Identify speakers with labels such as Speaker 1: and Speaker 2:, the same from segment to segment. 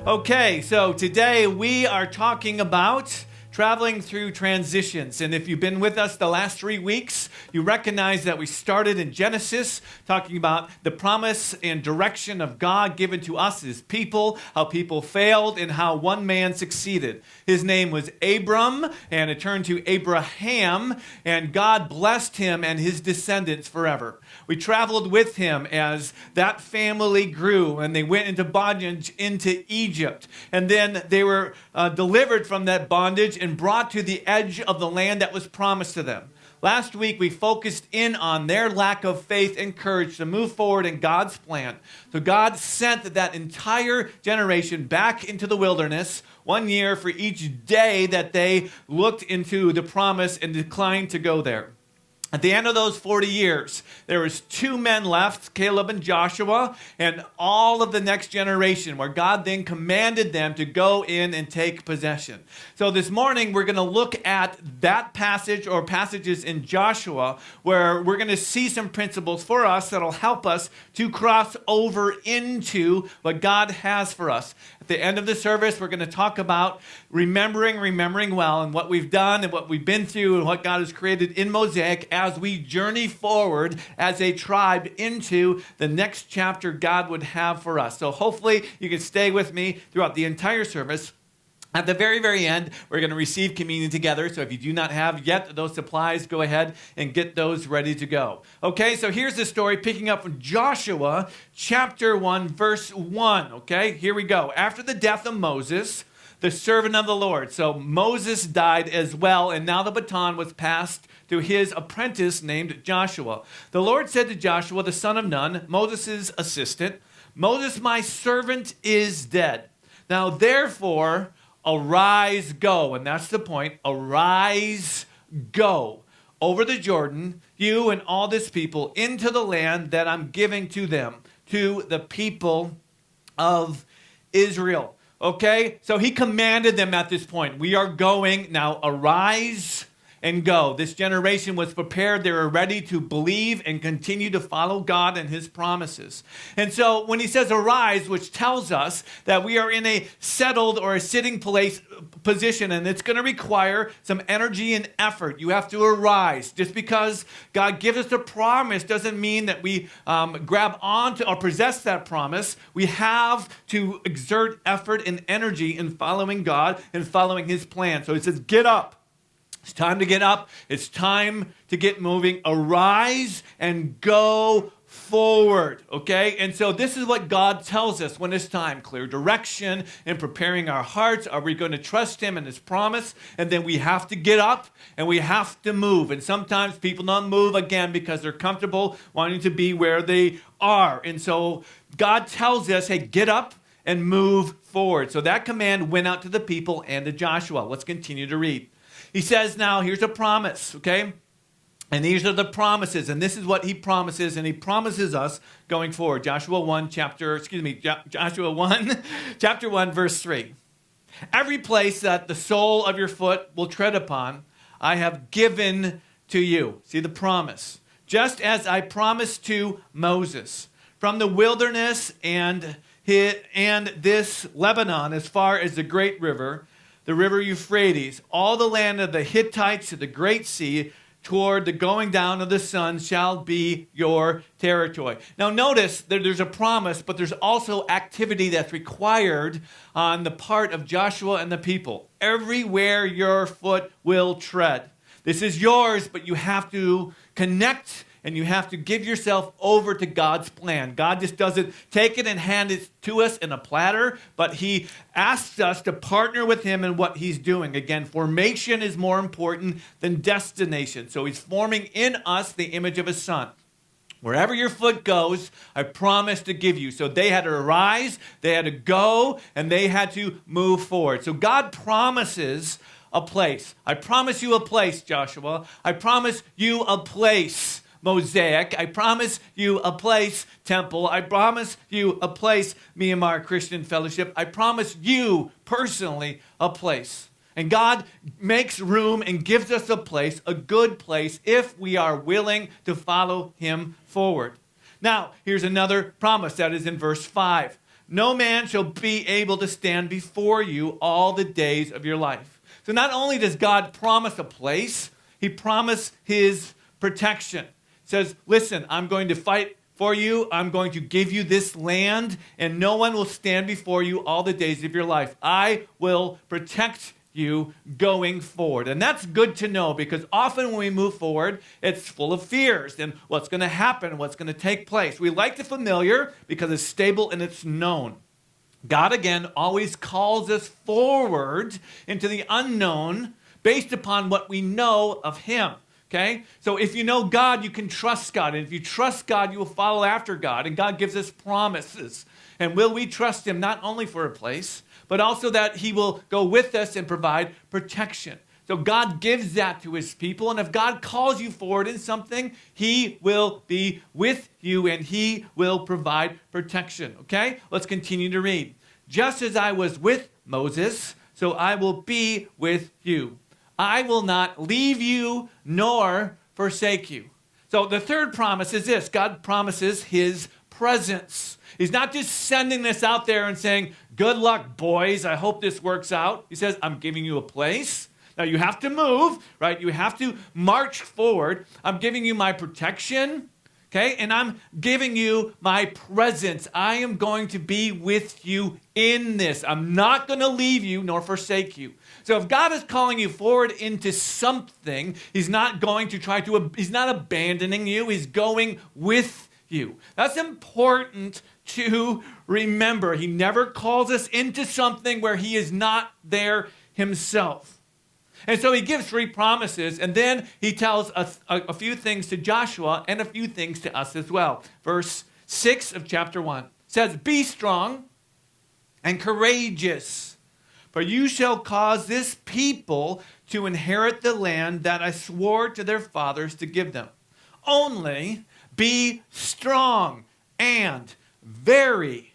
Speaker 1: Okay, so today we are talking about traveling through transitions. And if you've been with us the last 3 weeks, you recognize that we started in Genesis, talking about the promise and direction of God given to us as people, how people failed, and how one man succeeded. His name was Abram, and it turned to Abraham, and God blessed him and his descendants forever. We traveled with him as that family grew, and they went into bondage into Egypt. And then they were delivered from that bondage and brought to the edge of the land that was promised to them. Last week, we focused in on their lack of faith and courage to move forward in God's plan. So God sent that entire generation back into the wilderness, 1 year for each day that they looked into the promise and declined to go there. At the end of those 40 years, there was 2 men left, Caleb and Joshua, and all of the next generation, where God then commanded them to go in and take possession. So this morning, we're going to look at that passage or passages in Joshua, where we're going to see some principles for us that'll help us to cross over into what God has for us. At the end of the service, we're going to talk about remembering well, and what we've done and what we've been through and what God has created in Mosaic as we journey forward as a tribe into the next chapter God would have for us. So hopefully you can stay with me throughout the entire service. At the very, very end, we're going to receive communion together. So if you do not have yet those supplies, go ahead and get those ready to go. Okay, so here's the story picking up from Joshua chapter 1, verse 1. Okay, here we go. After the death of Moses, the servant of the Lord. So Moses died as well, and now the baton was passed to his apprentice named Joshua. The Lord said to Joshua, the son of Nun, Moses' assistant, Moses, my servant, is dead. Now therefore, arise, go. And that's the point. Arise, go over the Jordan, you and all this people, into the land that I'm giving to them, to the people of Israel. Okay, so he commanded them at this point. We are going now. Arise and go. This generation was prepared. They were ready to believe and continue to follow God and his promises. And so when he says arise, which tells us that we are in a settled or a sitting position, and it's going to require some energy and effort. You have to arise. Just because God gives us a promise doesn't mean that we grab onto or possess that promise. We have to exert effort and energy in following God and following his plan. So he says, get up. It's time to get up. It's time to get moving. Arise and go forward, okay? And so this is what God tells us when it's time. Clear direction in preparing our hearts. Are we going to trust him and his promise? And then we have to get up and we have to move. And sometimes people don't move again because they're comfortable wanting to be where they are. And so God tells us, hey, get up and move forward. So that command went out to the people and to Joshua. Let's continue to read. He says now, here's a promise, okay? And these are the promises, and this is what he promises, and he promises us going forward. Joshua 1, chapter 1, verse 3. Every place that the sole of your foot will tread upon, I have given to you. See the promise. Just as I promised to Moses, from the wilderness and this Lebanon, as far as the great river, the river Euphrates, all the land of the Hittites to the great sea, toward the going down of the sun shall be your territory. Now notice that there's a promise, but there's also activity that's required on the part of Joshua and the people. Everywhere your foot will tread. This is yours, but you have to connect and you have to give yourself over to God's plan. God just doesn't take it and hand it to us in a platter, but he asks us to partner with him in what he's doing. Again, formation is more important than destination. So he's forming in us the image of his son. Wherever your foot goes, I promise to give you. So they had to arise, they had to go, and they had to move forward. So God promises a place. I promise you a place, Joshua. I promise you a place, Mosaic. I promise you a place, Temple. I promise you a place, Myanmar Christian Fellowship. I promise you personally a place. And God makes room and gives us a place, a good place, if we are willing to follow him forward. Now, here's another promise that is in verse 5. no man shall be able to stand before you all the days of your life. So not only does God promise a place, he promised his protection. He says, listen, I'm going to fight for you. I'm going to give you this land, and no one will stand before you all the days of your life. I will protect you going forward. And that's good to know, because often when we move forward, it's full of fears and what's going to happen, what's going to take place. We like the familiar because it's stable and it's known. God, again, always calls us forward into the unknown based upon what we know of him. Okay? So if you know God, you can trust God. And if you trust God, you will follow after God. And God gives us promises. And will we trust him not only for a place, but also that he will go with us and provide protection. So God gives that to his people. And if God calls you forward in something, he will be with you and he will provide protection. Okay? Let's continue to read. Just as I was with Moses, so I will be with you. I will not leave you nor forsake you. So the third promise is this. God promises his presence. He's not just sending this out there and saying, good luck, boys. I hope this works out. He says, I'm giving you a place. Now you have to move, right? You have to march forward. I'm giving you my protection, okay? And I'm giving you my presence. I am going to be with you in this. I'm not going to leave you nor forsake you. So if God is calling you forward into something, he's not abandoning you. He's going with you. That's important to remember. He never calls us into something where he is not there himself. And so he gives 3 promises, and then he tells us a few things to Joshua and a few things to us as well. Verse 6 of chapter 1 says, be strong and courageous, for you shall cause this people to inherit the land that I swore to their fathers to give them. Only be strong and very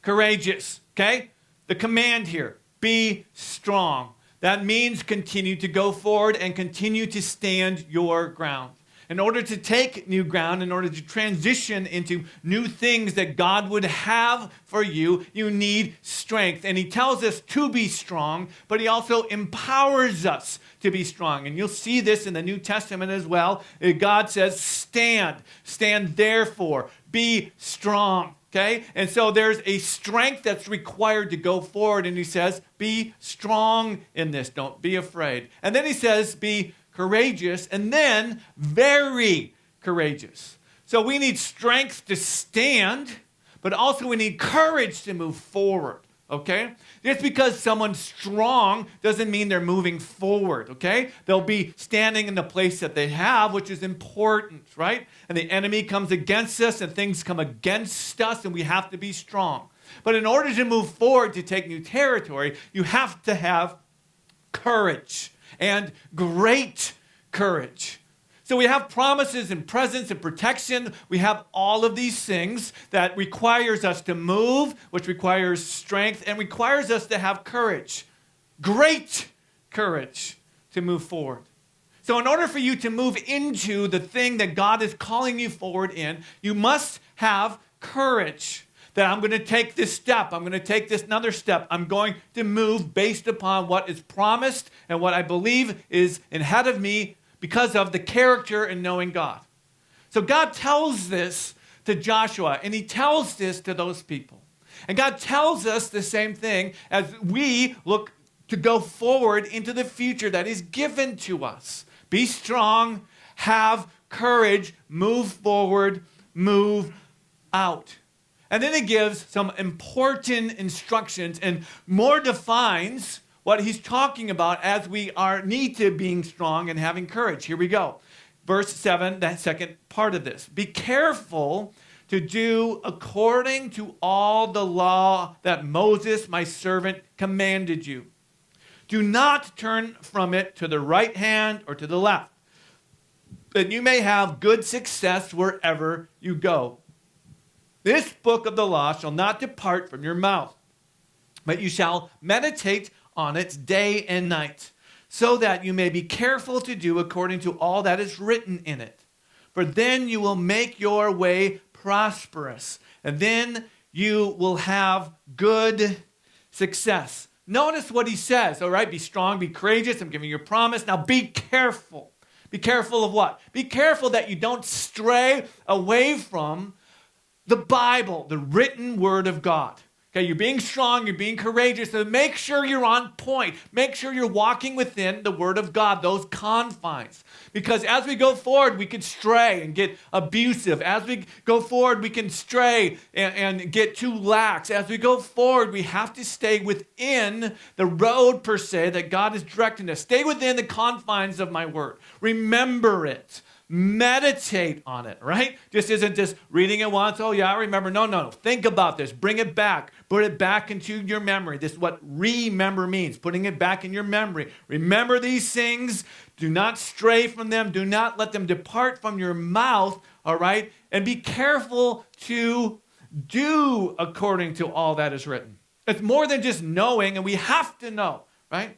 Speaker 1: courageous. Okay? The command here, be strong. That means continue to go forward and continue to stand your ground. In order to take new ground, in order to transition into new things that God would have for you, you need strength. And he tells us to be strong, but he also empowers us to be strong. And you'll see this in the New Testament as well. God says, stand therefore, be strong. Okay? And so there's a strength that's required to go forward. And he says, be strong in this. Don't be afraid. And then he says, be courageous, and then very courageous. So we need strength to stand, but also we need courage to move forward. Okay? Just because someone's strong doesn't mean they're moving forward, okay? They'll be standing in the place that they have, which is important, right? And the enemy comes against us and things come against us and we have to be strong. But in order to move forward, to take new territory, you have to have courage and great courage. So we have promises and presence and protection. We have all of these things that requires us to move, which requires strength and requires us to have courage, great courage to move forward. So in order for you to move into the thing that God is calling you forward in, you must have courage. That I'm going to take this step. I'm going to take this another step. I'm going to move based upon what is promised and what I believe is ahead of me because of the character and knowing God. So God tells this to Joshua, and he tells this to those people. And God tells us the same thing as we look to go forward into the future that is given to us. Be strong, have courage, move forward, move out. And then he gives some important instructions and more defines what he's talking about as we need to being strong and having courage. Here we go. Verse 7, that second part of this. Be careful to do according to all the law that Moses, my servant, commanded you. Do not turn from it to the right hand or to the left, that you may have good success wherever you go. This book of the law shall not depart from your mouth, but you shall meditate on it day and night, so that you may be careful to do according to all that is written in it. For then you will make your way prosperous, and then you will have good success. Notice what he says, all right? Be strong, be courageous. I'm giving you a promise. Now be careful. Be careful of what? Be careful that you don't stray away from the Bible, the written word of God. Okay, you're being strong, you're being courageous, so make sure you're on point. Make sure you're walking within the word of God, those confines. Because as we go forward, we can stray and get abusive. As we go forward, we can stray and get too lax. As we go forward, we have to stay within the road, per se, that God is directing us. Stay within the confines of my word. Remember it. Meditate on it, right? Just isn't just reading it once. Oh, yeah, I remember. No. Think about this. Bring it back. Put it back into your memory. This is what remember means, putting it back in your memory. Remember these things. Do not stray from them. Do not let them depart from your mouth, all right? And be careful to do according to all that is written. It's more than just knowing, and we have to know, right?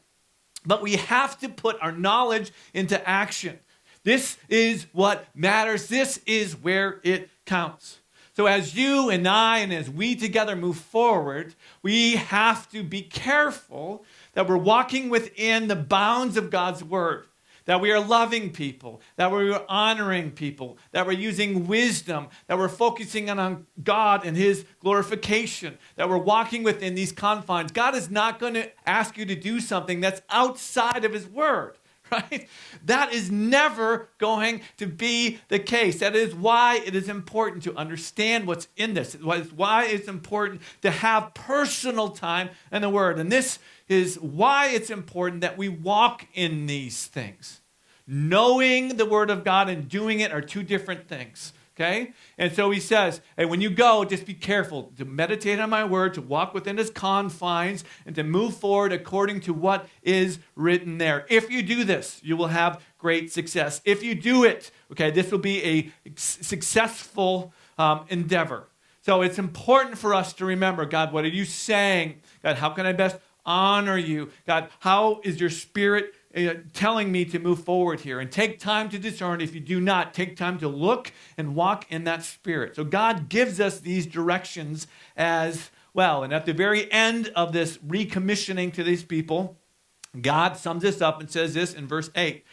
Speaker 1: But we have to put our knowledge into action. This is what matters. This is where it counts. So as you and I and as we together move forward, we have to be careful that we're walking within the bounds of God's word, that we are loving people, that we're honoring people, that we're using wisdom, that we're focusing on God and his glorification, that we're walking within these confines. God is not going to ask you to do something that's outside of his word. Right? That is never going to be the case. That is why it is important to understand what's in this. It's why it's important to have personal time in the Word. And this is why it's important that we walk in these things. Knowing the Word of God and doing it are two different things. Okay? And so he says, hey, when you go, just be careful to meditate on my word, to walk within his confines, and to move forward according to what is written there. If you do this, you will have great success. If you do it, okay, this will be a successful endeavor. So it's important for us to remember, God, what are you saying? God, how can I best honor you? God, how is your spirit telling me to move forward here? And take time to discern. If you do not, take time to look and walk in that spirit. So God gives us these directions as well. And at the very end of this recommissioning to these people, God sums this up and says this in verse 8.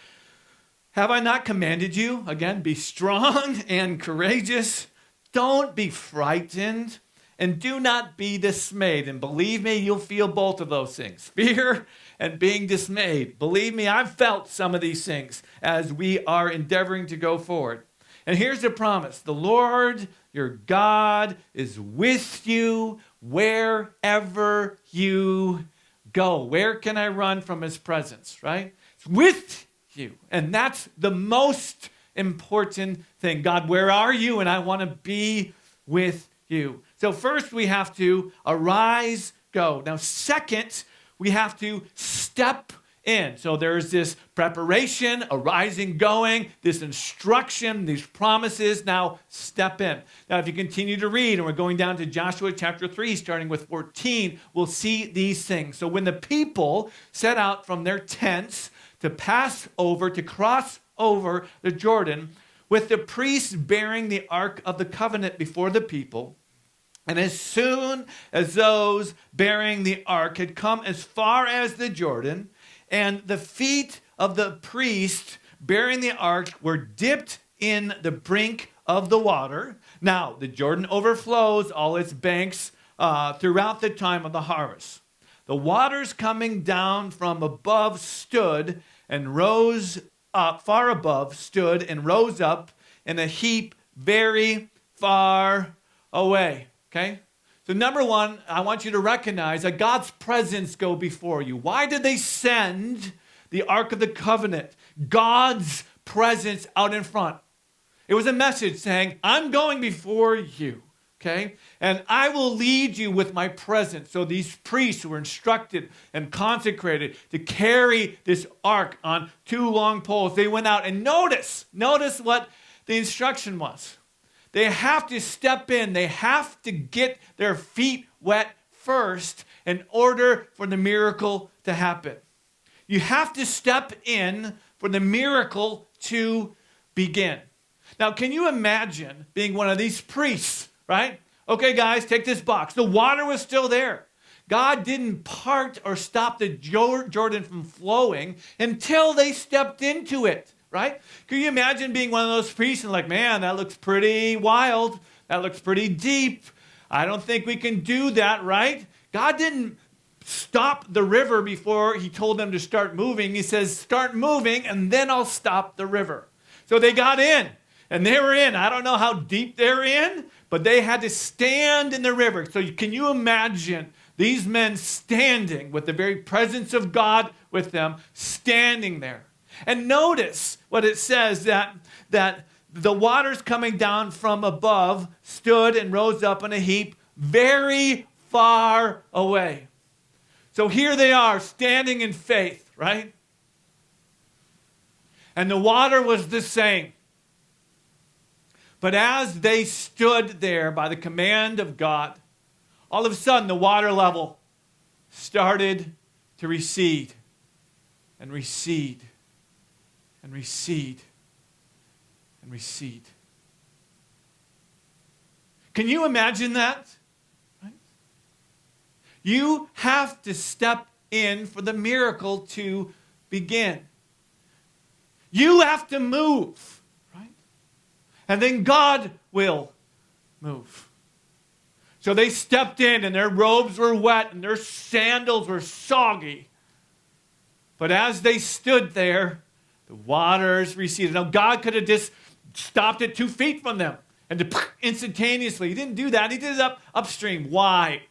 Speaker 1: Have I not commanded you? Again, be strong and courageous. Don't be frightened. And do not be dismayed. And believe me, you'll feel both of those things. Fear and being dismayed. Believe me, I've felt some of these things as we are endeavoring to go forward. And here's the promise. The Lord, your God, is with you wherever you go. Where can I run from his presence, right? It's with you. And that's the most important thing. God, where are you? And I want to be with you. So first we have to arise, go. Now second, we have to step in. So there's this preparation, arising, going, this instruction, these promises. Now step in. Now if you continue to read, and we're going down to Joshua chapter 3, starting with 14, we'll see these things. So when the people set out from their tents to pass over, to cross over the Jordan, with the priests bearing the Ark of the Covenant before the people, and as soon as those bearing the ark had come as far as the Jordan, and the feet of the priest bearing the ark were dipped in the brink of the water. Now, the Jordan overflows all its banks throughout the time of the harvest. The waters coming down from above stood and rose up, far above stood and rose up in a heap very far away. Okay? So number one, I want you to recognize that God's presence go before you. Why did they send the Ark of the Covenant? God's presence out in front. It was a message saying, I'm going before you. Okay? And I will lead you with my presence. So these priests were instructed and consecrated to carry this ark on two long poles. They went out and notice what the instruction was. They have to step in. They have to get their feet wet first in order for the miracle to happen. You have to step in for the miracle to begin. Now, can you imagine being one of these priests, right? Okay, guys, take this box. The water was still there. God didn't part or stop the Jordan from flowing until they stepped into it, right? Can you imagine being one of those priests and like, man, that looks pretty wild. That looks pretty deep. I don't think we can do that, right? God didn't stop the river before he told them to start moving. He says, start moving and then I'll stop the river. So they got in and they were in. I don't know how deep they're in, but they had to stand in the river. So can you imagine these men standing with the very presence of God with them, standing there? And notice what it says, that the waters coming down from above stood and rose up in a heap very far away. So here they are standing in faith, right? And the water was the same. But as they stood there by the command of God, all of a sudden the water level started to recede and recede and recede and recede. Can you imagine that? Right? You have to step in for the miracle to begin. You have to move, right? And then God will move. So they stepped in and their robes were wet and their sandals were soggy. But as they stood there, the waters receded. Now God could have just stopped it 2 feet from them and instantaneously. He didn't do that. He did it upstream. Why?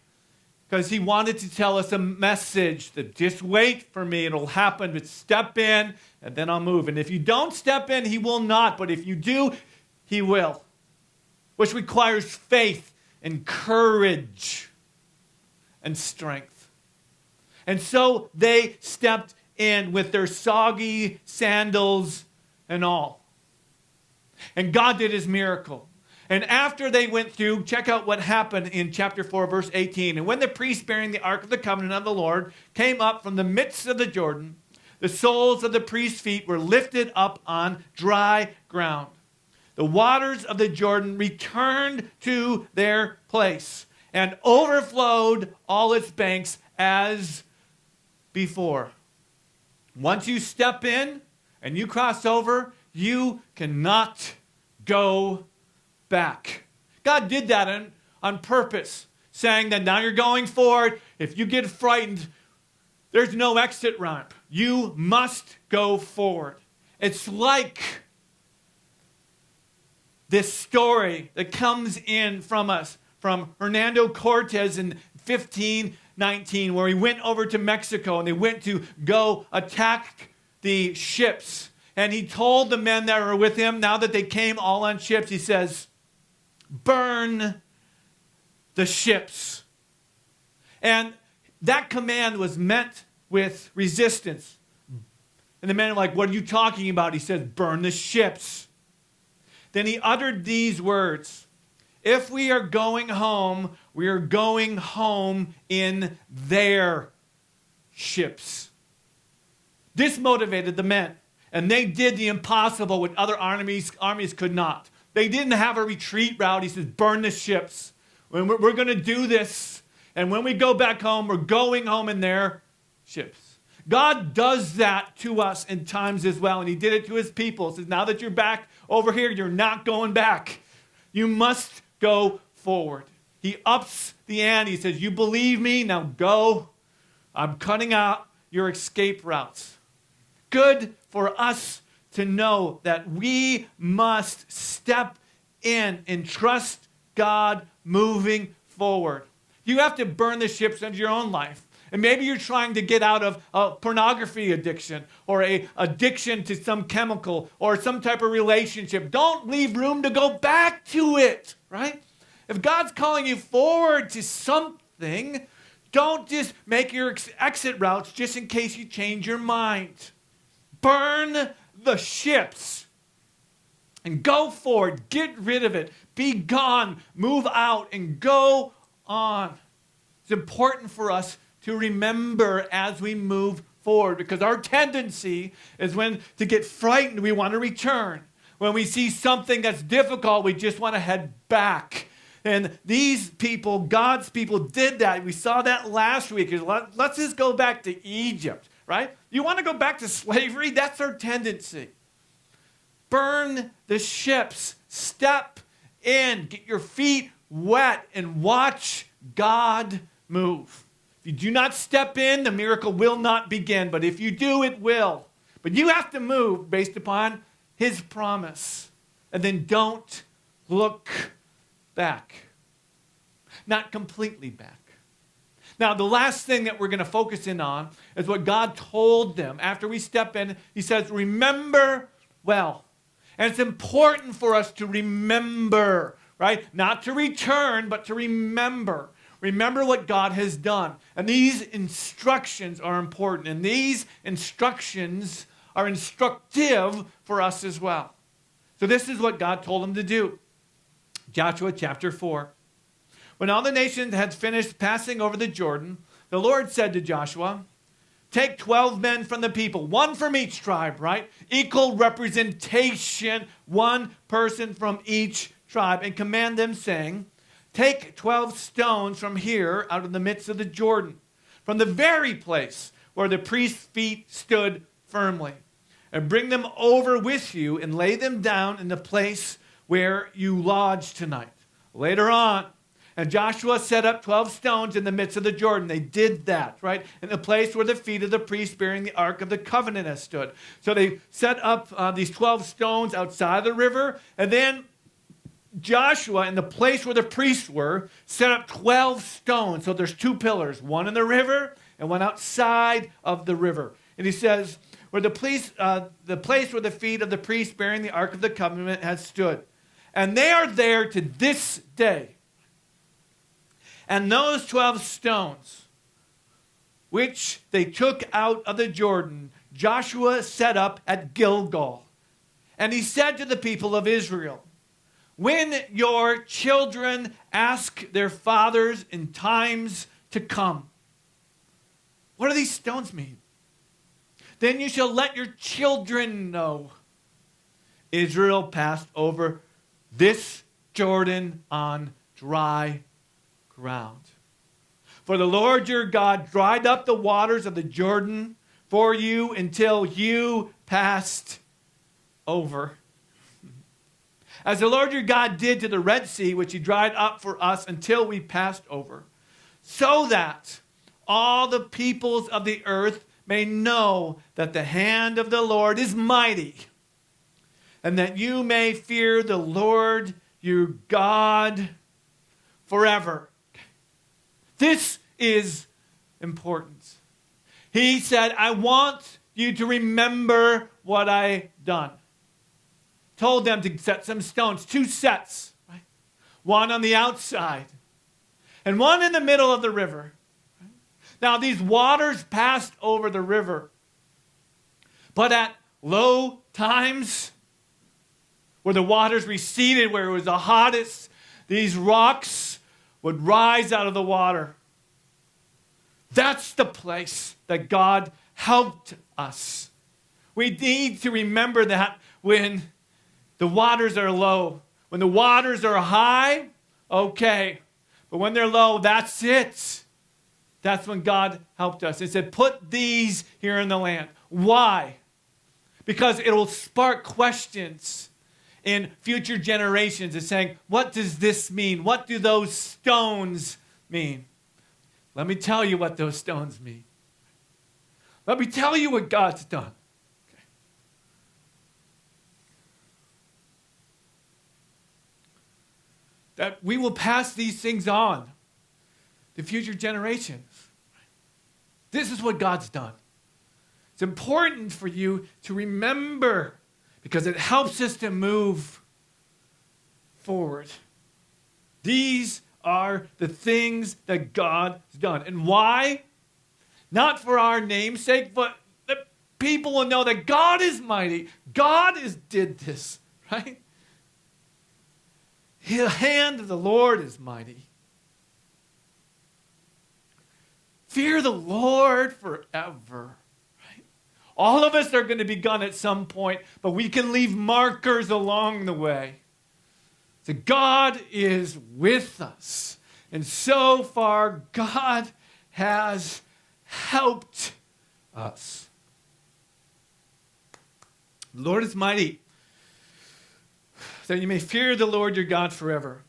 Speaker 1: Because he wanted to tell us a message that just wait for me, it'll happen. But step in and then I'll move. And if you don't step in, he will not. But if you do, he will. Which requires faith and courage and strength. And so they stepped in with their soggy sandals and all. And God did his miracle. And after they went through, check out what happened in chapter 4, verse 18. And when the priest bearing the ark of the covenant of the Lord came up from the midst of the Jordan, the soles of the priest's feet were lifted up on dry ground. The waters of the Jordan returned to their place and overflowed all its banks as before. Once you step in and you cross over, you cannot go back. God did that on purpose, saying that now you're going forward. If you get frightened, there's no exit ramp. You must go forward. It's like this story that comes in from Hernando Cortez in 1519, where he went over to Mexico and they went to go attack the ships. And he told the men that were with him, now that they came all on ships, he says, burn the ships. And that command was met with resistance. And the men are like, what are you talking about? He says, burn the ships. Then he uttered these words, if we are going home, we are going home in their ships. This motivated the men. And they did the impossible what other armies could not. They didn't have a retreat route. He says, burn the ships. We're going to do this. And when we go back home, we're going home in their ships. God does that to us in times as well. And he did it to his people. He says, now that you're back over here, you're not going back. You must go forward. He ups the ante. He says, you believe me? Now go. I'm cutting out your escape routes. Good for us to know that we must step in and trust God moving forward. You have to burn the ships of your own life. And maybe you're trying to get out of a pornography addiction or a addiction to some chemical or some type of relationship. Don't leave room to go back to it, right? If God's calling you forward to something, don't just make your exit routes just in case you change your mind. Burn the ships and go forward. Get rid of it. Be gone. Move out and go on. It's important for us to remember as we move forward, because our tendency is to get frightened, we want to return. When we see something that's difficult, we just want to head back. And these people, God's people, did that. We saw that last week. Let's just go back to Egypt, right? You want to go back to slavery? That's our tendency. Burn the ships. Step in. Get your feet wet and watch God move. If you do not step in, the miracle will not begin. But if you do, it will. But you have to move based upon his promise. And then don't look back. Not completely back. Now, the last thing that we're going to focus in on is what God told them. After we step in, he says, remember well. And it's important for us to remember, right? Not to return, but to remember. Remember what God has done. And these instructions are important. And these instructions are instructive for us as well. So this is what God told them to do. Joshua chapter 4. When all the nations had finished passing over the Jordan, the Lord said to Joshua, take 12 men from the people, one from each tribe, right? Equal representation, one person from each tribe, and command them, saying, take 12 stones from here out of the midst of the Jordan, from the very place where the priest's feet stood firmly, and bring them over with you and lay them down in the place where you lodge tonight. Later on, and Joshua set up 12 stones in the midst of the Jordan. They did that, right? In the place where the feet of the priests bearing the Ark of the Covenant has stood. So they set up these 12 stones outside the river. And then Joshua, in the place where the priests were, set up 12 stones. So there's two pillars, one in the river and one outside of the river. And he says, where the place where the feet of the priests bearing the Ark of the Covenant has stood. And they are there to this day. And those 12 stones, which they took out of the Jordan, Joshua set up at Gilgal. And he said to the people of Israel, when your children ask their fathers in times to come, what do these stones mean? Then you shall let your children know. Israel passed over this Jordan on dry ground. For the Lord your God dried up the waters of the Jordan for you until you passed over. As the Lord your God did to the Red Sea, which he dried up for us until we passed over, so that all the peoples of the earth may know that the hand of the Lord is mighty, and that you may fear the Lord your God forever. This is important. He said, I want you to remember what I done. Told them to set some stones, 2 sets, right? One on the outside and one in the middle of the river. Right? Now these waters passed over the river, but at low times where the waters receded, where it was the hottest, these rocks would rise out of the water. That's the place that God helped us. We need to remember that when the waters are low. When the waters are high, okay. But when they're low, that's it. That's when God helped us. He said, put these here in the land. Why? Because it will spark questions in future generations. It's saying, what does this mean? What do those stones mean? Let me tell you what those stones mean. Let me tell you what God's done. Okay. That we will pass these things on to future generations. This is what God's done. It's important for you to remember because it helps us to move forward. These are the things that God has done. And why? Not for our namesake, but that people will know that God is mighty. God did this, right? The hand of the Lord is mighty. Fear the Lord forever. All of us are going to be gone at some point, but we can leave markers along the way. So God is with us. And so far, God has helped us. The Lord is mighty, that you may fear the Lord your God forever.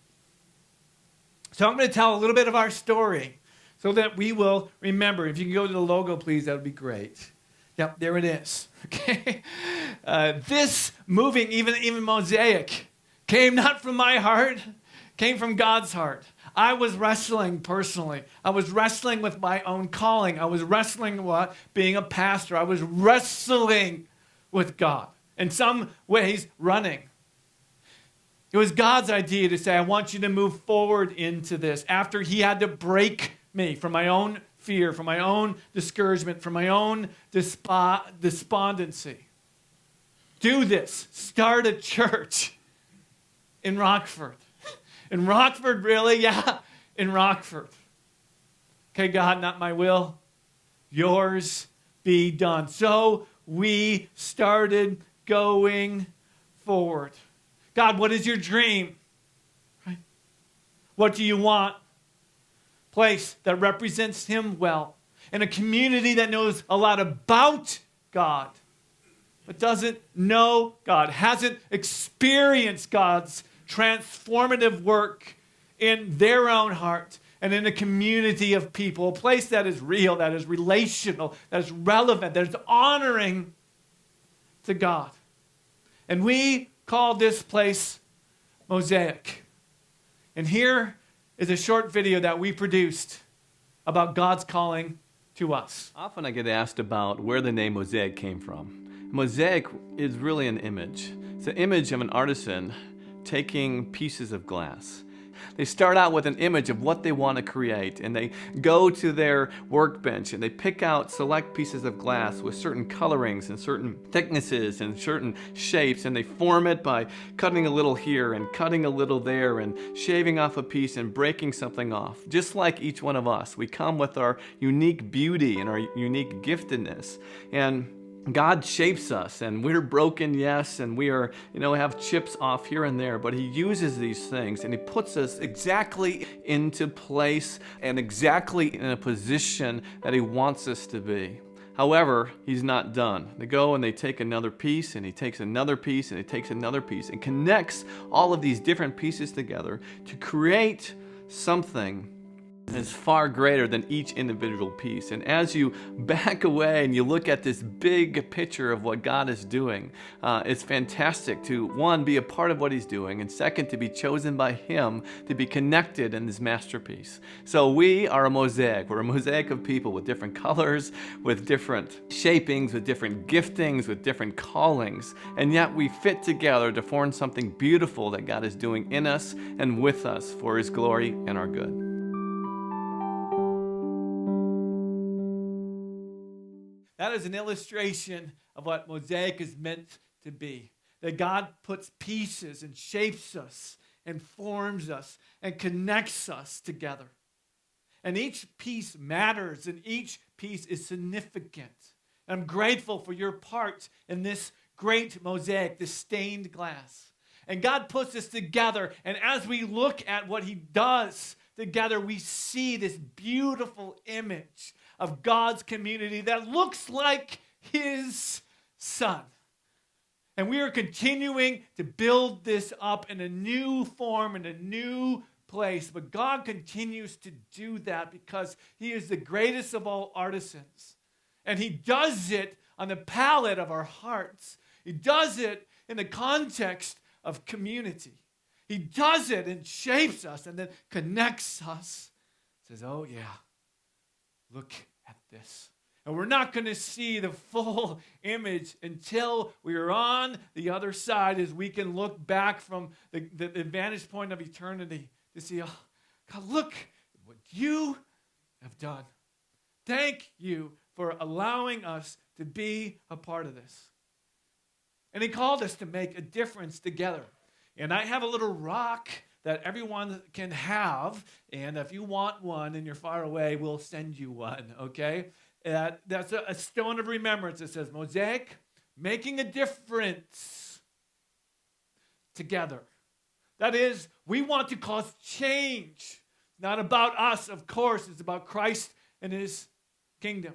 Speaker 1: So I'm going to tell a little bit of our story so that we will remember. If you can go to the logo, please, that would be great. Yep, there it is. Okay, this moving, even Mosaic, came not from my heart, came from God's heart. I was wrestling personally. I was wrestling with my own calling. I was wrestling with being a pastor. I was wrestling with God. In some ways, running. It was God's idea to say, I want you to move forward into this. After he had to break me from my own fear, from my own discouragement, from my own despondency. Do this. Start a church in Rockford. In Rockford, really? Yeah, in Rockford. Okay, God, not my will. Yours be done. So we started going forward. God, what is your dream? Right? What do you want? Place that represents him well. In a community that knows a lot about God, but doesn't know God, hasn't experienced God's transformative work in their own heart and in a community of people. A place that is real, that is relational, that is relevant, that is honoring to God. And we call this place Mosaic. And here is a short video that we produced about God's calling to us.
Speaker 2: Often I get asked about where the name Mosaic came from. Mosaic is really an image. It's an image of an artisan taking pieces of glass. They start out with an image of what they want to create, and they go to their workbench and they pick out select pieces of glass with certain colorings and certain thicknesses and certain shapes, and they form it by cutting a little here and cutting a little there and shaving off a piece and breaking something off. Just like each one of us, we come with our unique beauty and our unique giftedness, and God shapes us, and we're broken, yes, and we are, have chips off here and there, but he uses these things and he puts us exactly into place and exactly in a position that he wants us to be. However, he's not done. They go and they take another piece, and he takes another piece, and he takes another piece, and connects all of these different pieces together to create something is far greater than each individual piece. And as you back away and you look at this big picture of what God is doing, it's fantastic to, one, be a part of what he's doing, and second, to be chosen by him to be connected in this masterpiece. So we are a mosaic. We're a mosaic of people with different colors, with different shapings, with different giftings, with different callings, and yet we fit together to form something beautiful that God is doing in us and with us for his glory and our good.
Speaker 1: That is an illustration of what Mosaic is meant to be. That God puts pieces and shapes us and forms us and connects us together. And each piece matters, and each piece is significant. I'm grateful for your part in this great mosaic, this stained glass. And God puts us together, and as we look at what he does together, we see this beautiful image of God's community that looks like his son. And we are continuing to build this up in a new form, in a new place. But God continues to do that because he is the greatest of all artisans. And he does it on the palette of our hearts. He does it in the context of community. He does it and shapes us and then connects us. Says, oh yeah, look at this. And we're not going to see the full image until we are on the other side, as we can look back from the vantage point of eternity to see, oh, God, look at what you have done. Thank you for allowing us to be a part of this. And he called us to make a difference together. And I have a little rock that everyone can have, and if you want one and you're far away, we'll send you one, okay? That's a stone of remembrance. It says, Mosaic, making a difference together. That is, we want to cause change. Not about us, of course. It's about Christ and his kingdom.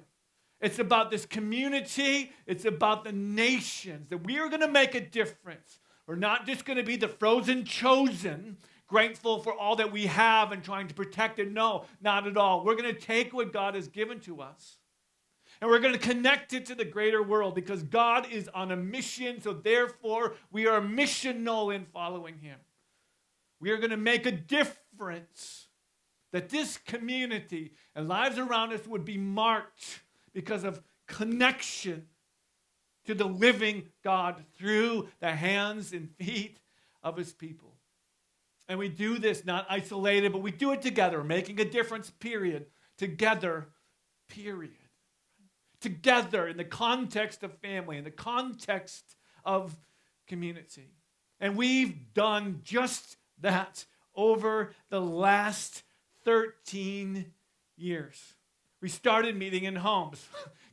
Speaker 1: It's about this community. It's about the nations, that we are going to make a difference. We're not just going to be the frozen chosen, grateful for all that we have and trying to protect it. No, not at all. We're going to take what God has given to us, and we're going to connect it to the greater world, because God is on a mission, so therefore we are missional in following him. We are going to make a difference, that this community and lives around us would be marked because of connection to the living God through the hands and feet of his people. And we do this not isolated, but we do it together, making a difference, period. Together, period. Together in the context of family, in the context of community. And we've done just that over the last 13 years. We started meeting in homes.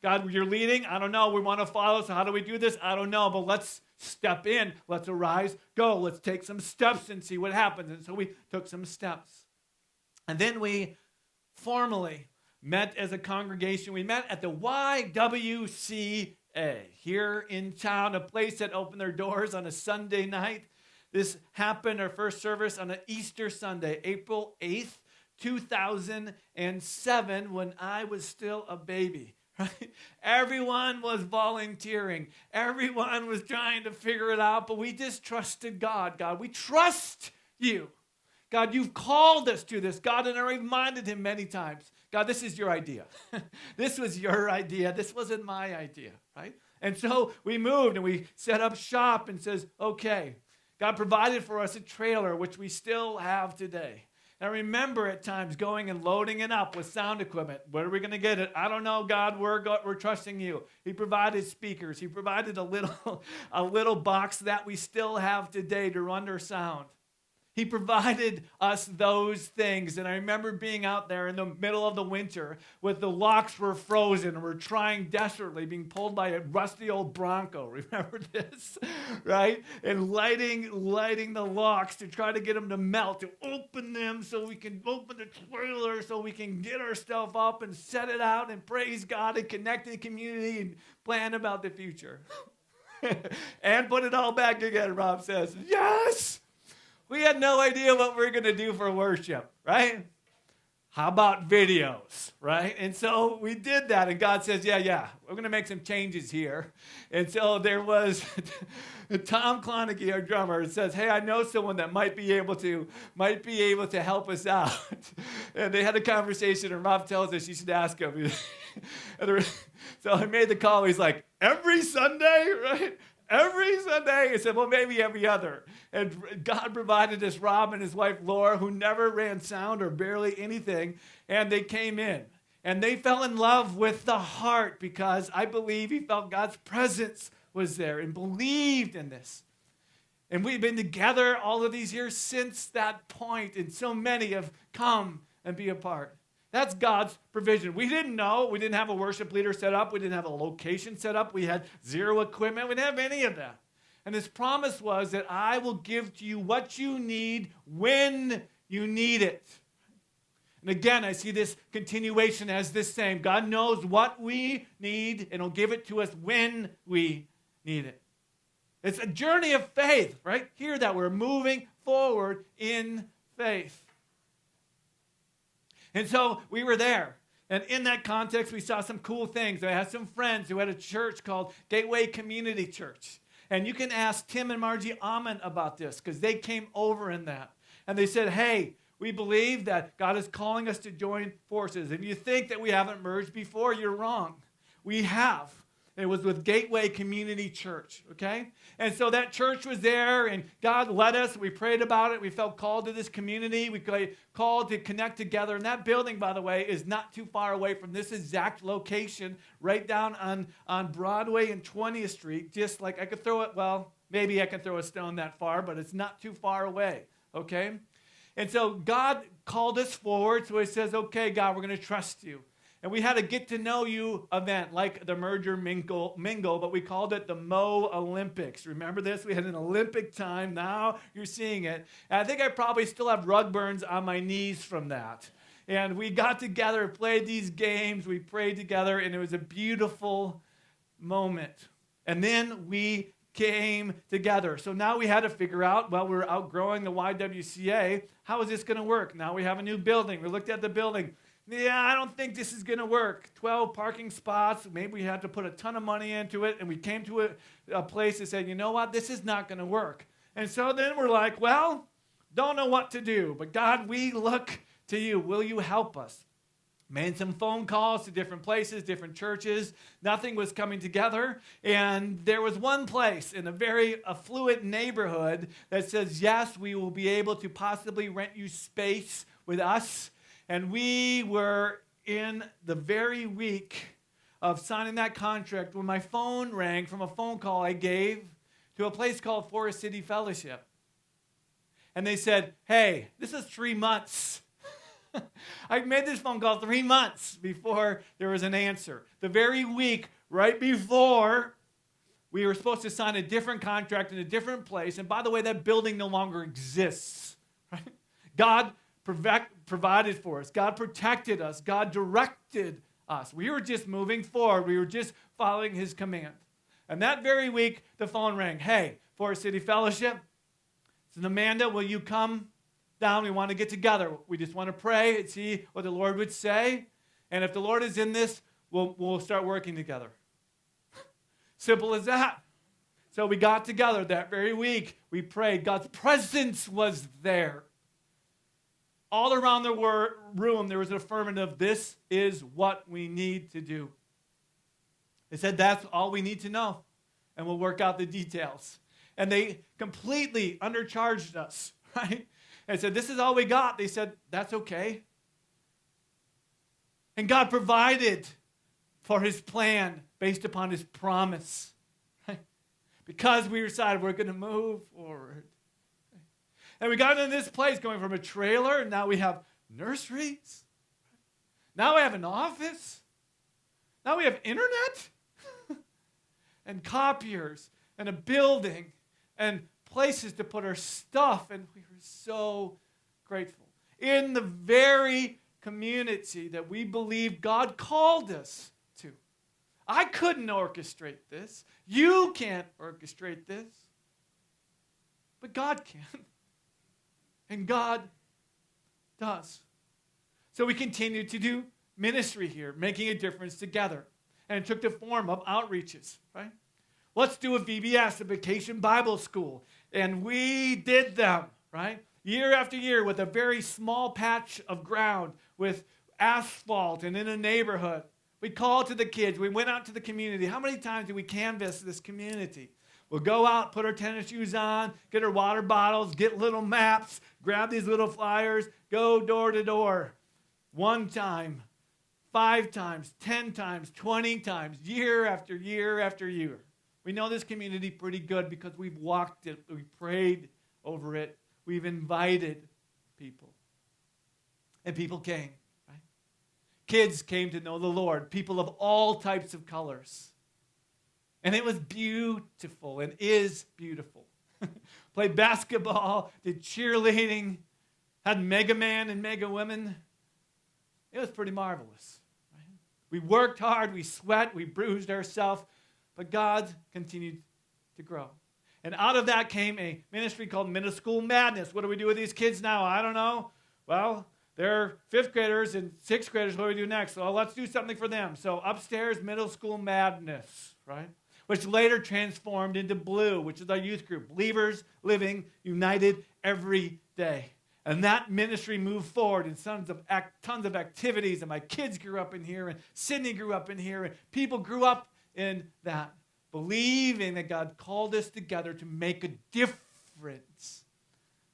Speaker 1: God, you're leading? I don't know. We want to follow, so how do we do this? I don't know, but let's step in. Let's arise, go. Let's take some steps and see what happens. And so we took some steps. And then we formally met as a congregation. We met at the YWCA here in town, a place that opened their doors on a Sunday night. This happened, our first service, on an Easter Sunday, April 8th, 2007, when I was still a baby. Right? Everyone was volunteering. Everyone was trying to figure it out, but we just trusted God. God, we trust you. God, you've called us to this. God, and I reminded him many times, God, this is your idea. This was your idea. This wasn't my idea, right? And so we moved and we set up shop and says, okay, God provided for us a trailer, which we still have today. And I remember at times going and loading it up with sound equipment. Where are we going to get it? I don't know, God. We're trusting you. He provided speakers. He provided a little box that we still have today to run our sound. He provided us those things. And I remember being out there in the middle of the winter with the locks were frozen and we're trying desperately, being pulled by a rusty old Bronco. Remember this? Right? And lighting the locks to try to get them to melt, to open them so we can open the trailer so we can get our stuff up and set it out and praise God and connect to the community and plan about the future. And put it all back again, Rob says. Yes! We had no idea what we were going to do for worship, right? How about videos, right? And so we did that, and God says, yeah, we're going to make some changes here. And so there was Tom Clonaghy, our drummer, says, hey, I know someone that might be able to help us out. And they had a conversation, and Rob tells us you should ask him. So I made the call. He's like, every Sunday, right? Every Sunday. He said, well, maybe every other. And God provided us Rob and his wife, Laura, who never ran sound or barely anything. And they came in. And they fell in love with the heart because I believe he felt God's presence was there and believed in this. And we've been together all of these years since that point. And so many have come and be a part. That's God's provision. We didn't know. We didn't have a worship leader set up. We didn't have a location set up. We had zero equipment. We didn't have any of that. And his promise was that I will give to you what you need when you need it. And again, I see this continuation as this same. God knows what we need, and he'll give it to us when we need it. It's a journey of faith, right? Hear that. We're moving forward in faith. And so we were there. And in that context, we saw some cool things. I had some friends who had a church called Gateway Community Church. And you can ask Tim and Margie Amon about this because they came over in that. And they said, hey, we believe that God is calling us to join forces. If you think that we haven't merged before, you're wrong. We have. It was with Gateway Community Church, okay? And so that church was there, and God led us. We prayed about it. We felt called to this community. We called to connect together. And that building, by the way, is not too far away from this exact location, right down on Broadway and 20th Street. Just like I could throw it, well, maybe I can throw a stone that far, but it's not too far away, okay? And so God called us forward, so he says, okay, God, we're going to trust you. And we had a get-to-know-you event, like the merger mingle, but we called it the Mo Olympics. Remember this? We had an Olympic time. Now you're seeing it. And I think I probably still have rug burns on my knees from that. And we got together, played these games, we prayed together, and it was a beautiful moment. And then we came together. So now we had to figure out, well, we're outgrowing the YWCA. How is this going to work? Now we have a new building. We looked at the building. Yeah, I don't think this is going to work. 12 parking spots. Maybe we had to put a ton of money into it. And we came to a place that said, you know what? This is not going to work. And so then we're like, well, don't know what to do. But God, we look to you. Will you help us? Made some phone calls to different places, different churches. Nothing was coming together. And there was one place in a very affluent neighborhood that says, yes, we will be able to possibly rent you space with us. And we were in the very week of signing that contract when my phone rang from a phone call I gave to a place called Forest City Fellowship. And they said, hey, this is 3 months. I made this phone call 3 months before there was an answer. The very week right before we were supposed to sign a different contract in a different place. And by the way, that building no longer exists. Right? God provided for us. God protected us. God directed us. We were just moving forward. We were just following his command. And that very week, the phone rang. Hey, Forest City Fellowship, it's Amanda, will you come down? We want to get together. We just want to pray and see what the Lord would say. And if the Lord is in this, we'll start working together. Simple as that. So we got together that very week. We prayed. God's presence was there. All around the room, there was an affirmative, this is what we need to do. They said, that's all we need to know, and we'll work out the details. And they completely undercharged us, right? And said, this is all we got. They said, that's okay. And God provided for his plan based upon his promise, right? Because we decided we're going to move forward. And we got into this place going from a trailer, and now we have nurseries. Now we have an office. Now we have internet and copiers and a building and places to put our stuff. And we were so grateful. In the very community that we believe God called us to. I couldn't orchestrate this. You can't orchestrate this. But God can. And God does. So we continued to do ministry here, making a difference together. And it took the form of outreaches, right? Let's do a VBS, a Vacation Bible School. And we did them, right? Year after year with a very small patch of ground with asphalt and in a neighborhood. We called to the kids. We went out to the community. How many times did we canvass this community? We'll go out, put our tennis shoes on, get our water bottles, get little maps, grab these little flyers, go door to door. 1 time, 5 times, 10 times, 20 times, year after year after year. We know this community pretty good because we've walked it, we've prayed over it, we've invited people. And people came, right? Kids came to know the Lord, people of all types of colors. And it was beautiful and is beautiful. Played basketball, did cheerleading, had Mega Man and Mega Women. It was pretty marvelous. Right? We worked hard, we sweat, we bruised ourselves, but God continued to grow. And out of that came a ministry called Middle School Madness. What do we do with these kids now? I don't know. Well, they're 5th graders and 6th graders. What do we do next? Well, let's do something for them. So upstairs, Middle School Madness, right? Which later transformed into Blue, which is our youth group, Believers Living United Every Day. And that ministry moved forward in tons of activities, and my kids grew up in here, and Sydney grew up in here, and people grew up in that, believing that God called us together to make a difference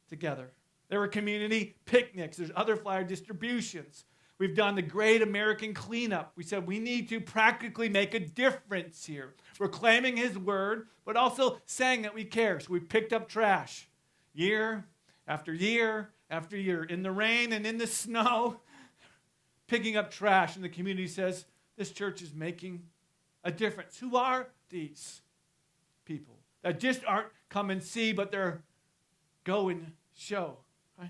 Speaker 1: together. There were community picnics. There's other flyer distributions. We've done the Great American Cleanup. We said we need to practically make a difference here. We're claiming his word, but also saying that we care. So we picked up trash year after year after year, in the rain and in the snow, picking up trash, and the community says, this church is making a difference. Who are these people that just aren't come and see, but they're go and show? Right?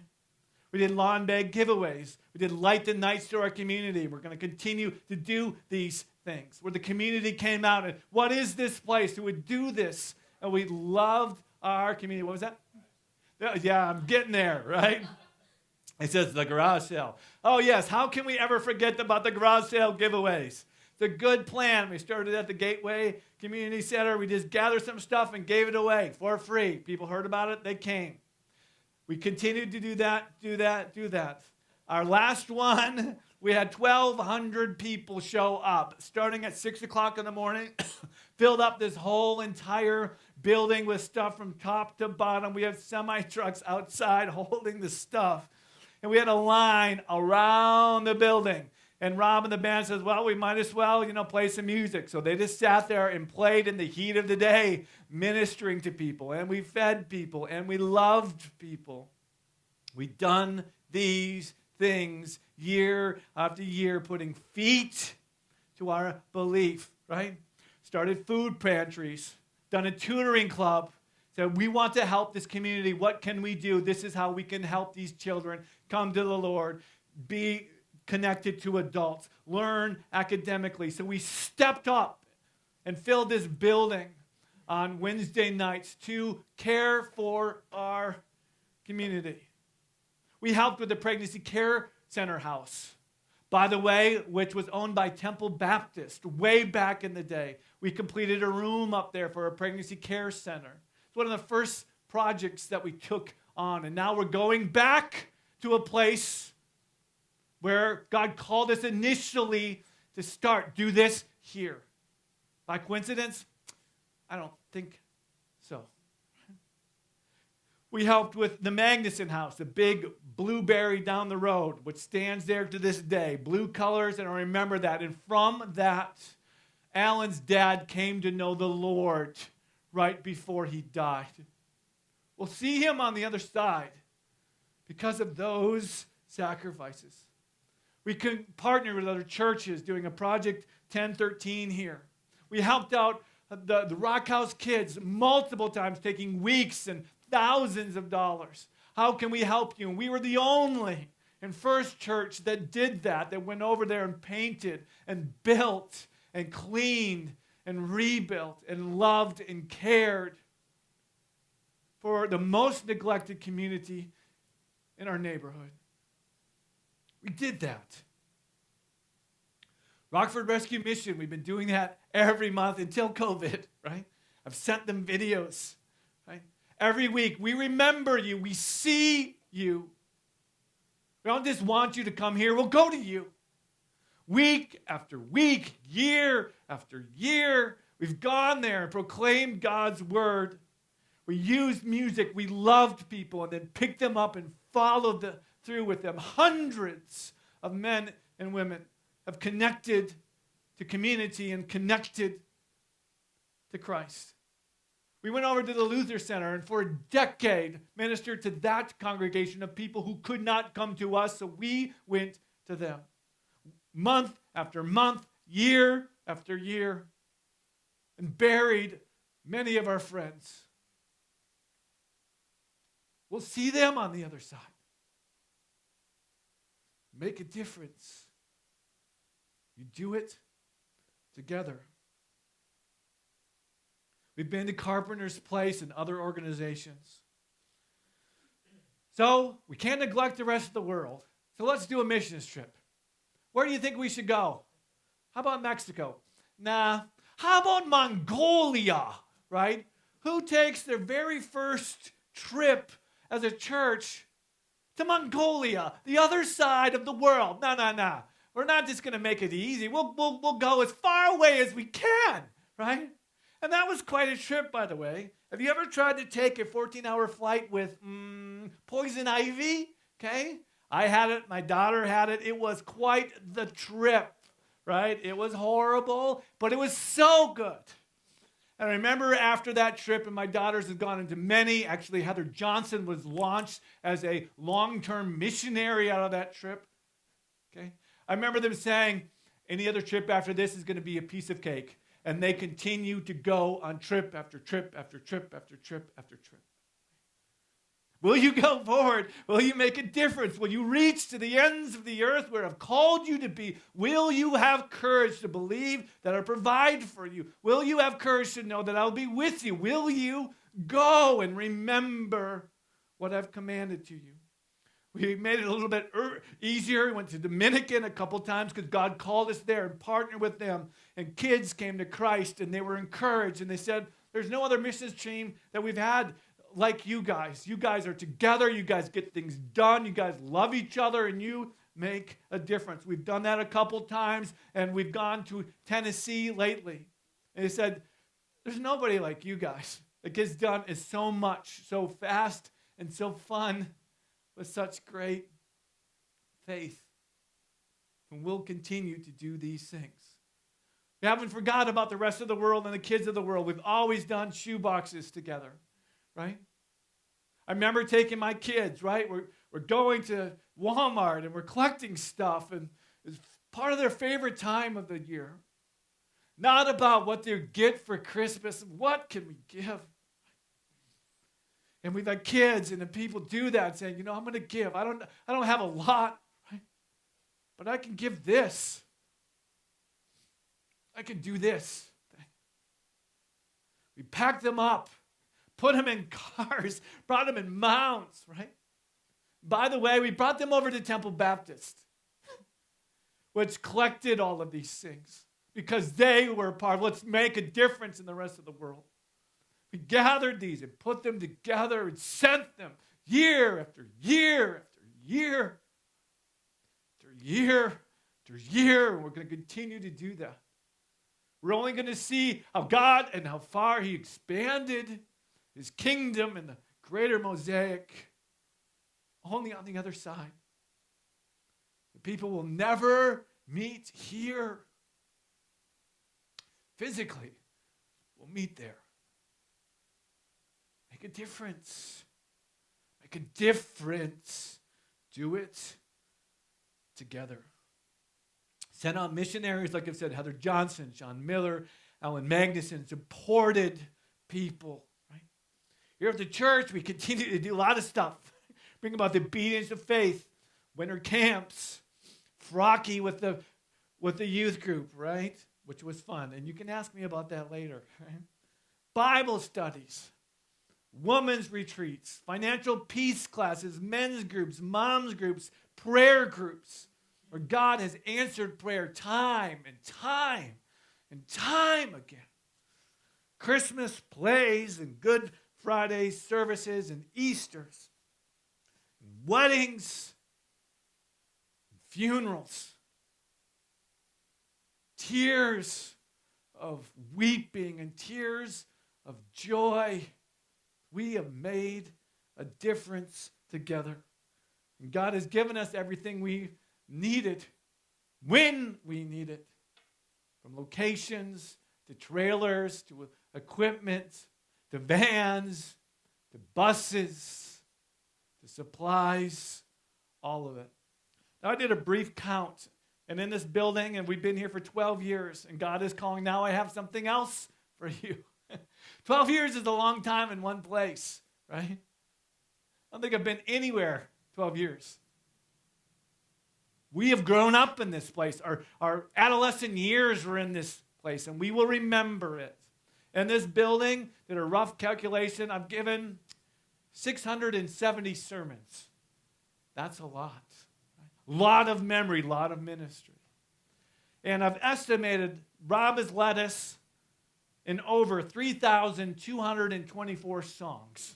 Speaker 1: We did lawn bag giveaways. We did light the nights to our community. We're going to continue to do these things where the community came out and what is this place who would do this? And we loved our community. What was that? Yeah, I'm getting there, right? It says the garage sale. Oh, yes. How can we ever forget about the garage sale giveaways? It's a good plan. We started at the Gateway Community Center. We just gathered some stuff and gave it away for free. People heard about it. They came. We continued to do that. Our last one, we had 1,200 people show up, starting at 6 o'clock in the morning, filled up this whole entire building with stuff from top to bottom. We had semi-trucks outside holding the stuff. And we had a line around the building. And Rob and the band says, well, we might as well, play some music. So they just sat there and played in the heat of the day, ministering to people. And we fed people. And we loved people. We've done these things year after year, putting feet to our belief, right? Started food pantries, done a tutoring club. Said, we want to help this community. What can we do? This is how we can help these children come to the Lord, be connected to adults, learn academically. So we stepped up and filled this building on Wednesday nights to care for our community. We helped with the Pregnancy Care Center house, by the way, which was owned by Temple Baptist way back in the day. We completed a room up there for a pregnancy care center. It's one of the first projects that we took on. And now we're going back to a place where God called us initially to start. Do this here. By coincidence? I don't think so. We helped with the Magnuson House, the big blueberry down the road, which stands there to this day. Blue colors, and I remember that. And from that, Alan's dad came to know the Lord right before he died. We'll see him on the other side because of those sacrifices. We can partner with other churches doing a Project 1013 here. We helped out the Rock House kids multiple times, taking weeks and thousands of dollars. How can we help you? And we were the only in First Church that did that went over there and painted and built and cleaned and rebuilt and loved and cared for the most neglected community in our neighborhood. We did that. Rockford Rescue Mission, we've been doing that every month until COVID, right? I've sent them videos, right? Every week, we remember you. We see you. We don't just want you to come here. We'll go to you. Week after week, year after year, we've gone there and proclaimed God's word. We used music. We loved people and then picked them up and followed through with them. Hundreds of men and women have connected to community and connected to Christ. We went over to the Luther Center and for a decade ministered to that congregation of people who could not come to us, so we went to them. Month after month, year after year, and buried many of our friends. We'll see them on the other side. Make a difference. You do it together. We've been to Carpenter's Place and other organizations. So we can't neglect the rest of the world. So let's do a missions trip. Where do you think we should go? How about Mexico? Nah. How about Mongolia, right? Who takes their very first trip as a church to Mongolia, the other side of the world? No. We're not just going to make it easy. We'll go as far away as we can, right? And that was quite a trip, by the way. Have you ever tried to take a 14-hour flight with poison ivy? Okay? I had it. My daughter had it. It was quite the trip, right? It was horrible, but it was so good. And I remember after that trip, and my daughters had gone into many. Actually, Heather Johnson was launched as a long-term missionary out of that trip. Okay? I remember them saying, any other trip after this is going to be a piece of cake. And they continue to go on trip after trip after trip after trip after trip. Will you go forward? Will you make a difference? Will you reach to the ends of the earth where I've called you to be? Will you have courage to believe that I'll provide for you? Will you have courage to know that I'll be with you? Will you go and remember what I've commanded to you? We made it a little bit easier. We went to Dominican a couple times because God called us there and partnered with them. And kids came to Christ and they were encouraged. And they said, there's no other missions team that we've had like you guys. You guys are together. You guys get things done. You guys love each other and you make a difference. We've done that a couple times and we've gone to Tennessee lately. And they said, there's nobody like you guys. That gets done is so much, so fast and so fun with such great faith. And we'll continue to do these things. We haven't forgot about the rest of the world and the kids of the world. We've always done shoe boxes together, right? I remember taking my kids, right? We're going to Walmart and we're collecting stuff, and it's part of their favorite time of the year. Not about what they get for Christmas. What can we give? And we've had kids, and the people do that, saying, I'm going to give. I don't have a lot, right? But I can give this. I can do this. We packed them up, put them in cars, brought them in mounts, right? By the way, we brought them over to Temple Baptist, which collected all of these things because they were a part of, let's make a difference in the rest of the world. We gathered these and put them together and sent them year after year after year after year after year. And we're going to continue to do that. We're only going to see how God and how far he expanded his kingdom and the greater Mosaic only on the other side. The people will never meet here. Physically, we'll meet there. Make a difference. Make a difference. Do it together. Sent out missionaries, like I've said, Heather Johnson, John Miller, Alan Magnuson, supported people. Right? Here at the church, we continue to do a lot of stuff. Bring about the obedience of faith, winter camps, Frocky with the youth group, right? Which was fun. And you can ask me about that later. Right? Bible studies, women's retreats, financial peace classes, men's groups, moms groups, prayer groups, where God has answered prayer time and time and time again. Christmas plays and Good Friday services and Easters, and weddings, and funerals, tears of weeping and tears of joy. We have made a difference together. And God has given us everything we needed when we need it. From locations to trailers to equipment to vans to buses to supplies, all of it. Now I did a brief count. And in this building, and we've been here for 12 years, and God is calling, now I have something else for you. 12 years is a long time in one place, right? I don't think I've been anywhere 12 years. We have grown up in this place. Our adolescent years were in this place, and we will remember it. In this building, did a rough calculation, I've given 670 sermons. That's a lot. Lot of memory, lot of ministry. And I've estimated Rob has led us in over 3,224 songs.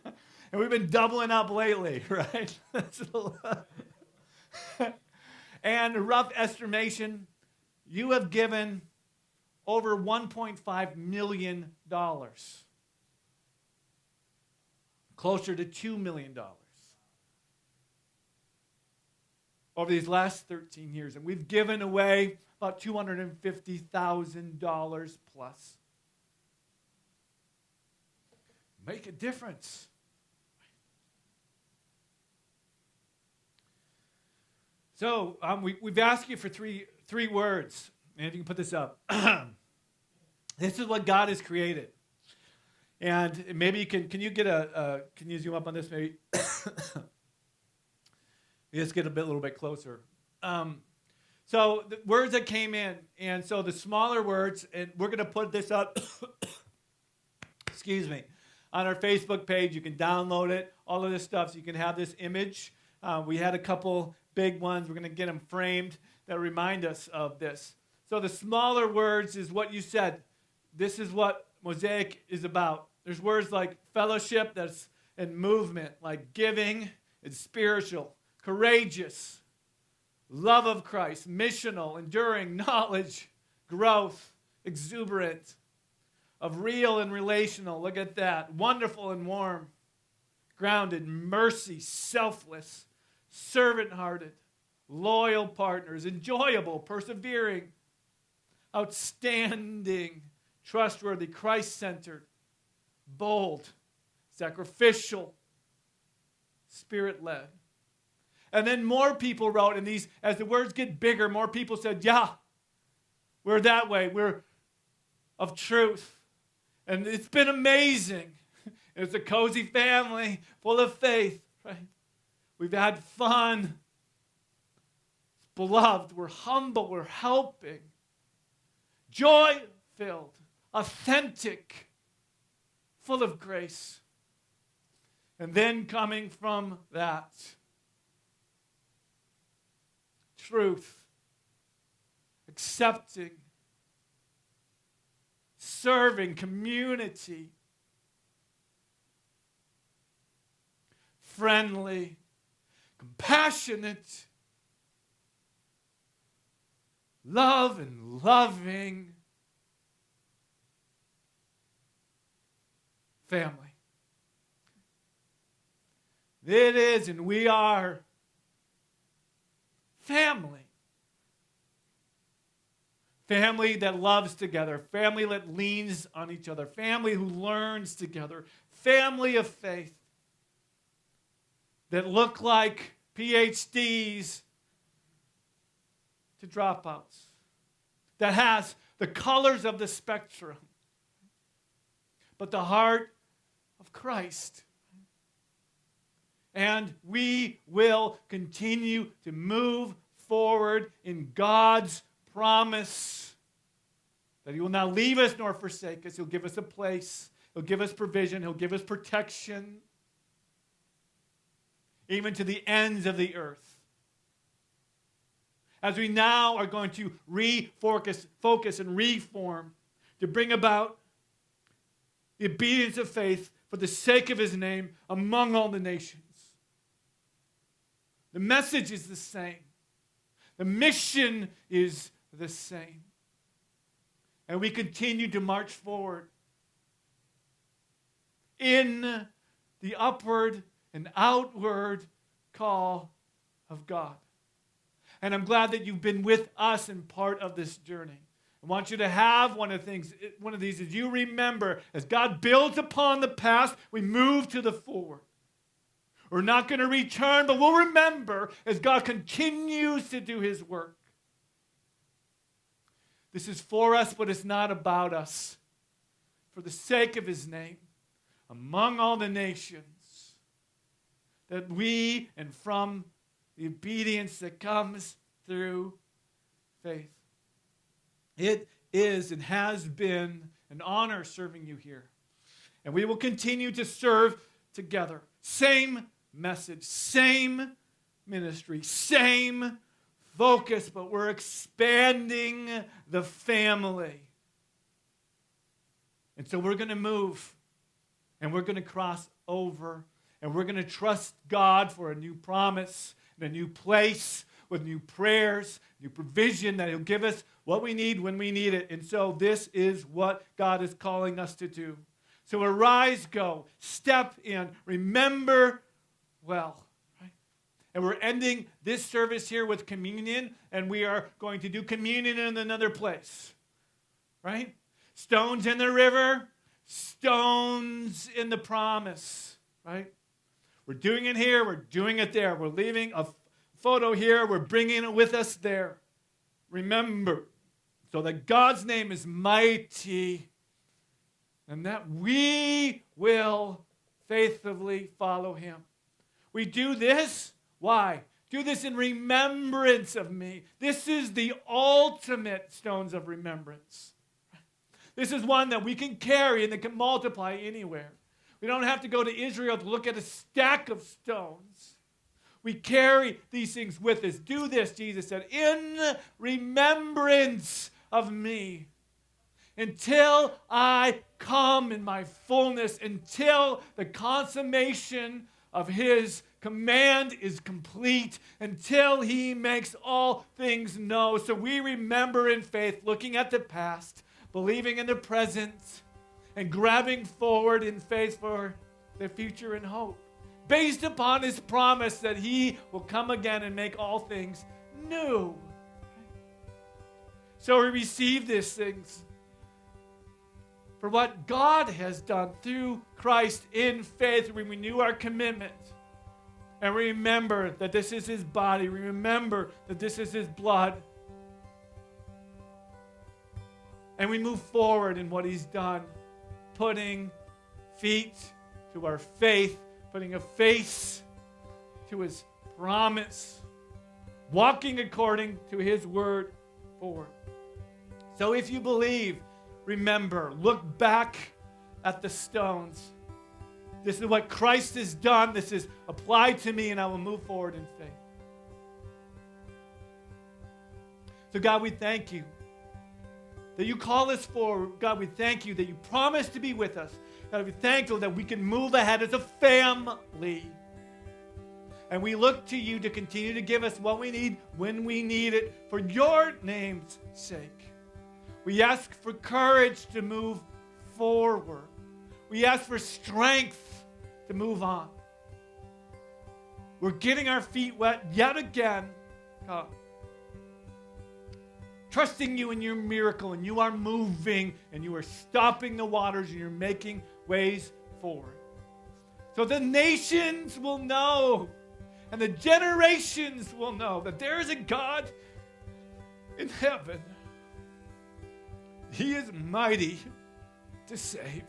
Speaker 1: And we've been doubling up lately, right? That's a lot. And a rough estimation, you have given over $1.5 million. Closer to $2 million. Over these last 13 years. And we've given away about $250,000 plus. Make a difference. We've asked you for three words. And if you can put this up. This is what God has created. And maybe can you zoom up on this maybe? Just get a little bit closer. So the words that came in, and so the smaller words, and we're going to put this up, excuse me, on our Facebook page. You can download it, all of this stuff, so you can have this image. We had a couple big ones. We're going to get them framed that remind us of this. So the smaller words is what you said. This is what Mosaic is about. There's words like fellowship, that's and movement, like giving, it's spiritual, courageous, love of Christ, missional, enduring, knowledge, growth, exuberant, of real and relational, look at that, wonderful and warm, grounded, mercy, selfless, servant-hearted, loyal partners, enjoyable, persevering, outstanding, trustworthy, Christ-centered, bold, sacrificial, Spirit-led. And then more people wrote in these, as the words get bigger, more people said, yeah, we're that way. We're of truth. And it's been amazing. It's a cozy family full of faith, right? We've had fun. It's beloved. We're humble. We're helping. Joy-filled. Authentic. Full of grace. And then coming from that, truth, accepting, serving, community, friendly, compassionate, love and loving family. It is, and we are family. Family that loves together. Family that leans on each other. Family who learns together. Family of faith that look like PhDs to dropouts. That has the colors of the spectrum, but the heart of Christ. And we will continue to move forward in God's promise that He will not leave us nor forsake us. He'll give us a place. He'll give us provision. He'll give us protection, even to the ends of the earth. As we now are going to focus and reform to bring about the obedience of faith for the sake of His name among all the nations. The message is the same. The mission is the same. And we continue to march forward in the upward and outward call of God. And I'm glad that you've been with us in part of this journey. I want you to have one of these as you remember, as God builds upon the past, we move to the forward. We're not going to return, but we'll remember as God continues to do His work. This is for us, but it's not about us. For the sake of His name, among all the nations, that we, and from the obedience that comes through faith. It is and has been an honor serving you here. And we will continue to serve together. Same message, same ministry, same focus, but we're expanding the family. And so we're going to move, and we're going to cross over, and we're going to trust God for a new promise and a new place with new prayers, new provision that He'll give us what we need when we need it. And so this is what God is calling us to do. So arise, go, step in, remember well. Right? And we're ending this service here with communion, and we are going to do communion in another place. Right? Stones in the river, stones in the promise. Right? We're doing it here, we're doing it there. We're leaving a photo here. We're bringing it with us there. Remember, so that God's name is mighty and that we will faithfully follow him. We do this. Why? Do this in remembrance of me. This is the ultimate stones of remembrance. This is one that we can carry and that can multiply anywhere. We don't have to go to Israel to look at a stack of stones. We carry these things with us. Do this, Jesus said, in remembrance of me. Until I come in my fullness, until the consummation of his command is complete, until he makes all things know. So we remember in faith, looking at the past, believing in the present, and grabbing forward in faith for the future and hope, based upon his promise that he will come again and make all things new. So we receive these things for what God has done through Christ in faith. We renew our commitment. And remember that this is his body. Remember that this is his blood. And we move forward in what he's done, putting feet to our faith, putting a face to his promise, walking according to his word forward. So if you believe, remember, look back at the stones. This is what Christ has done. This is applied to me, and I will move forward in faith. So God, we thank you that you call us forward. God, we thank you that you promise to be with us. God, we thank you that we can move ahead as a family. And we look to you to continue to give us what we need when we need it for your name's sake. We ask for courage to move forward. We ask for strength to move on. We're getting our feet wet yet again, God. Trusting you in your miracle, and you are moving, and you are stopping the waters, and you're making ways forward. So the nations will know, and the generations will know that there is a God in heaven. He is mighty to save.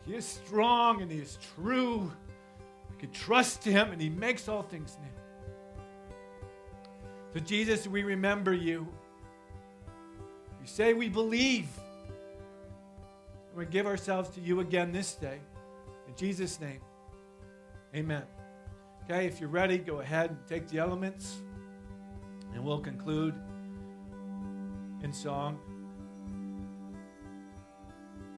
Speaker 1: He is strong and he is true. We can trust him and he makes all things new. So Jesus, we remember you. You say we believe. And we give ourselves to you again this day. In Jesus' name, amen. Okay, if you're ready, go ahead and take the elements. And we'll conclude in song.